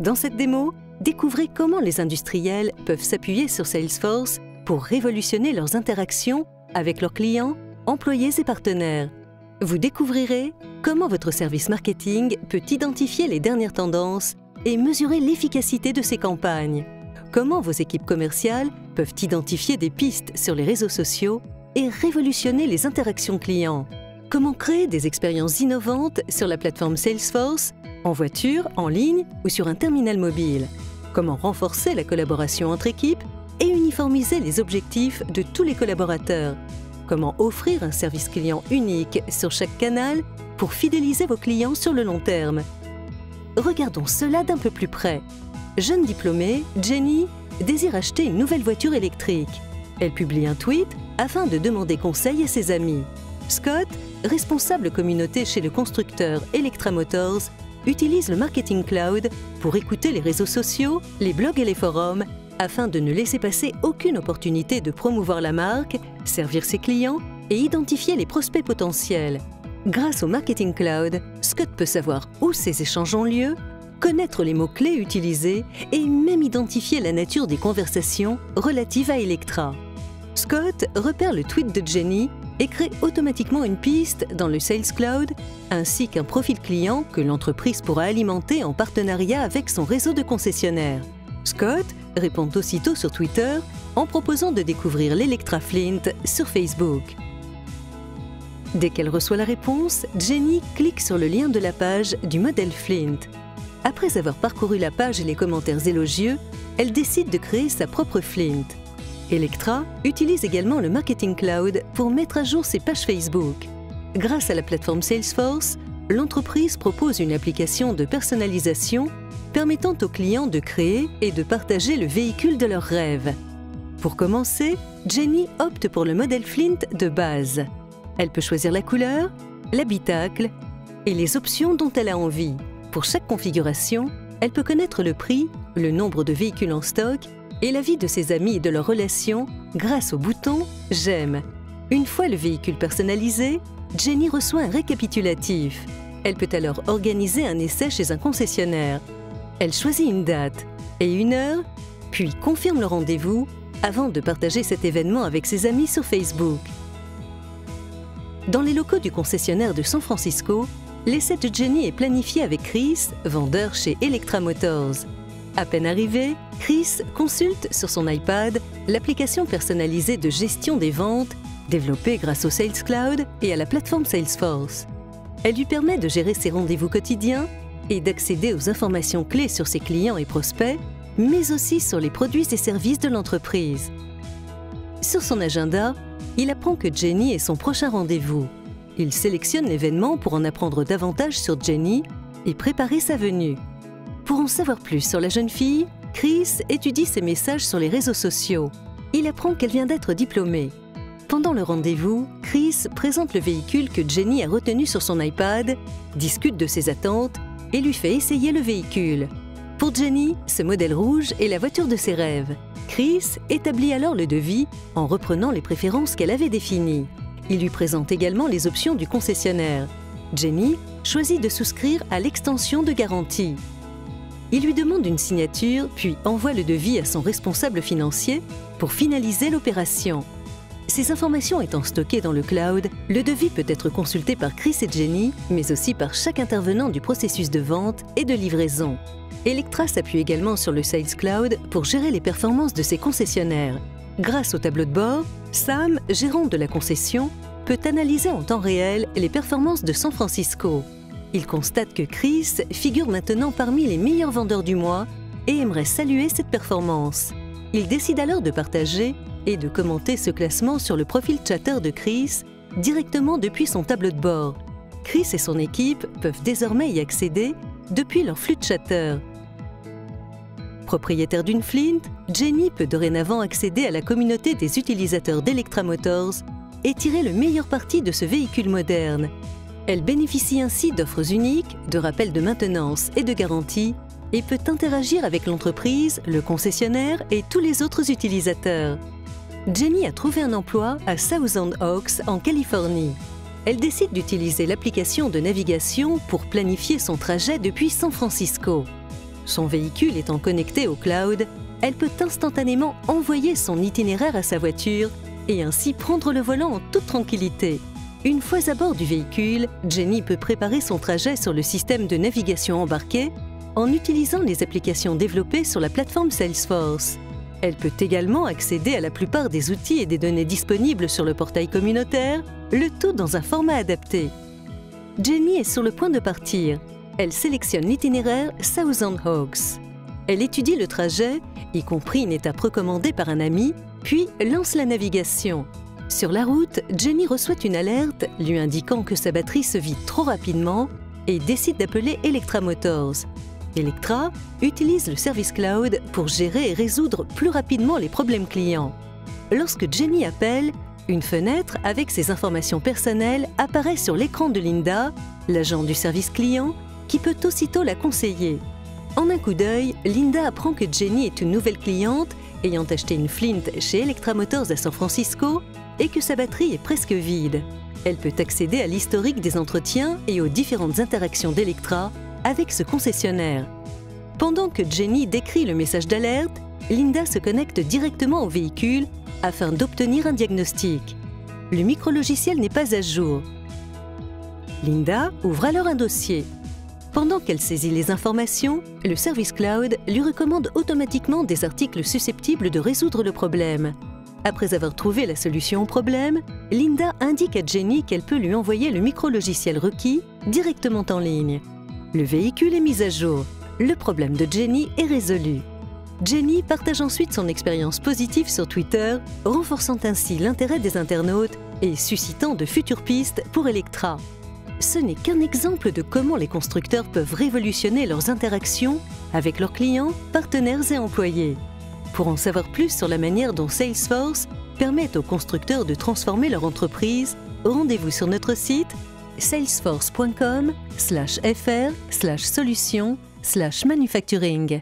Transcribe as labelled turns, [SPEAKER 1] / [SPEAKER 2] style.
[SPEAKER 1] Dans cette démo, découvrez comment les industriels peuvent s'appuyer sur Salesforce pour révolutionner leurs interactions avec leurs clients, employés et partenaires. Vous découvrirez comment votre service marketing peut identifier les dernières tendances et mesurer l'efficacité de ses campagnes. Comment vos équipes commerciales peuvent identifier des pistes sur les réseaux sociaux et révolutionner les interactions clients. Comment créer des expériences innovantes sur la plateforme Salesforce, en voiture, en ligne ou sur un terminal mobile. Comment renforcer la collaboration entre équipes et uniformiser les objectifs de tous les collaborateurs. Comment offrir un service client unique sur chaque canal pour fidéliser vos clients sur le long terme. Regardons cela d'un peu plus près. Jeune diplômée, Jenny désire acheter une nouvelle voiture électrique. Elle publie un tweet afin de demander conseil à ses amis. Scott, responsable communauté chez le constructeur Electra Motors, utilise le Marketing Cloud pour écouter les réseaux sociaux, les blogs et les forums afin de ne laisser passer aucune opportunité de promouvoir la marque, servir ses clients et identifier les prospects potentiels. Grâce au Marketing Cloud, Scott peut savoir où ces échanges ont lieu, connaître les mots-clés utilisés et même identifier la nature des conversations relatives à Electra. Scott repère le tweet de Jenny et crée automatiquement une piste dans le Sales Cloud, ainsi qu'un profil client que l'entreprise pourra alimenter en partenariat avec son réseau de concessionnaires. Scott répond aussitôt sur Twitter en proposant de découvrir l'Electra Flint sur Facebook. Dès qu'elle reçoit la réponse, Jenny clique sur le lien de la page du modèle Flint. Après avoir parcouru la page et les commentaires élogieux, elle décide de créer sa propre Flint. Electra utilise également le Marketing Cloud pour mettre à jour ses pages Facebook. Grâce à la plateforme Salesforce, l'entreprise propose une application de personnalisation permettant aux clients de créer et de partager le véhicule de leurs rêves. Pour commencer, Jenny opte pour le modèle Flint de base. Elle peut choisir la couleur, l'habitacle et les options dont elle a envie. Pour chaque configuration, elle peut connaître le prix, le nombre de véhicules en stock et l'avis de ses amis et de leurs relations grâce au bouton « J'aime ». Une fois le véhicule personnalisé, Jenny reçoit un récapitulatif. Elle peut alors organiser un essai chez un concessionnaire. Elle choisit une date et une heure, puis confirme le rendez-vous avant de partager cet événement avec ses amis sur Facebook. Dans les locaux du concessionnaire de San Francisco, l'essai de Jenny est planifié avec Chris, vendeur chez Electra Motors. À peine arrivé, Chris consulte sur son iPad l'application personnalisée de gestion des ventes développée grâce au Sales Cloud et à la plateforme Salesforce. Elle lui permet de gérer ses rendez-vous quotidiens et d'accéder aux informations clés sur ses clients et prospects, mais aussi sur les produits et services de l'entreprise. Sur son agenda, il apprend que Jenny est son prochain rendez-vous. Il sélectionne l'événement pour en apprendre davantage sur Jenny et préparer sa venue. Pour en savoir plus sur la jeune fille, Chris étudie ses messages sur les réseaux sociaux. Il apprend qu'elle vient d'être diplômée. Pendant le rendez-vous, Chris présente le véhicule que Jenny a retenu sur son iPad, discute de ses attentes et lui fait essayer le véhicule. Pour Jenny, ce modèle rouge est la voiture de ses rêves. Chris établit alors le devis en reprenant les préférences qu'elle avait définies. Il lui présente également les options du concessionnaire. Jenny choisit de souscrire à l'extension de garantie. Il lui demande une signature, puis envoie le devis à son responsable financier pour finaliser l'opération. Ces informations étant stockées dans le cloud, le devis peut être consulté par Chris et Jenny, mais aussi par chaque intervenant du processus de vente et de livraison. Electra s'appuie également sur le Sales Cloud pour gérer les performances de ses concessionnaires. Grâce au tableau de bord, Sam, gérant de la concession, peut analyser en temps réel les performances de San Francisco. Il constate que Chris figure maintenant parmi les meilleurs vendeurs du mois et aimerait saluer cette performance. Il décide alors de partager et de commenter ce classement sur le profil Chatter de Chris directement depuis son tableau de bord. Chris et son équipe peuvent désormais y accéder depuis leur flux de Chatter. Propriétaire d'une Flint, Jenny peut dorénavant accéder à la communauté des utilisateurs d'Electra Motors et tirer le meilleur parti de ce véhicule moderne. Elle bénéficie ainsi d'offres uniques, de rappels de maintenance et de garantie et peut interagir avec l'entreprise, le concessionnaire et tous les autres utilisateurs. Jenny a trouvé un emploi à Thousand Oaks en Californie. Elle décide d'utiliser l'application de navigation pour planifier son trajet depuis San Francisco. Son véhicule étant connecté au cloud, elle peut instantanément envoyer son itinéraire à sa voiture et ainsi prendre le volant en toute tranquillité. Une fois à bord du véhicule, Jenny peut préparer son trajet sur le système de navigation embarqué en utilisant les applications développées sur la plateforme Salesforce. Elle peut également accéder à la plupart des outils et des données disponibles sur le portail communautaire, le tout dans un format adapté. Jenny est sur le point de partir. Elle sélectionne l'itinéraire Thousand Oaks. Elle étudie le trajet, y compris une étape recommandée par un ami, puis lance la navigation. Sur la route, Jenny reçoit une alerte lui indiquant que sa batterie se vide trop rapidement et décide d'appeler Electra Motors. Electra utilise le service cloud pour gérer et résoudre plus rapidement les problèmes clients. Lorsque Jenny appelle, une fenêtre avec ses informations personnelles apparaît sur l'écran de Linda, l'agent du service client, qui peut aussitôt la conseiller. En un coup d'œil, Linda apprend que Jenny est une nouvelle cliente ayant acheté une Flint chez Electra Motors à San Francisco et que sa batterie est presque vide. Elle peut accéder à l'historique des entretiens et aux différentes interactions d'Electra avec ce concessionnaire. Pendant que Jenny décrit le message d'alerte, Linda se connecte directement au véhicule afin d'obtenir un diagnostic. Le micrologiciel n'est pas à jour. Linda ouvre alors un dossier. Pendant qu'elle saisit les informations, le service cloud lui recommande automatiquement des articles susceptibles de résoudre le problème. Après avoir trouvé la solution au problème, Linda indique à Jenny qu'elle peut lui envoyer le micrologiciel requis directement en ligne. Le véhicule est mis à jour. Le problème de Jenny est résolu. Jenny partage ensuite son expérience positive sur Twitter, renforçant ainsi l'intérêt des internautes et suscitant de futures pistes pour Electra. Ce n'est qu'un exemple de comment les constructeurs peuvent révolutionner leurs interactions avec leurs clients, partenaires et employés. Pour en savoir plus sur la manière dont Salesforce permet aux constructeurs de transformer leur entreprise, rendez-vous sur notre site salesforce.com/fr/solutions/manufacturing.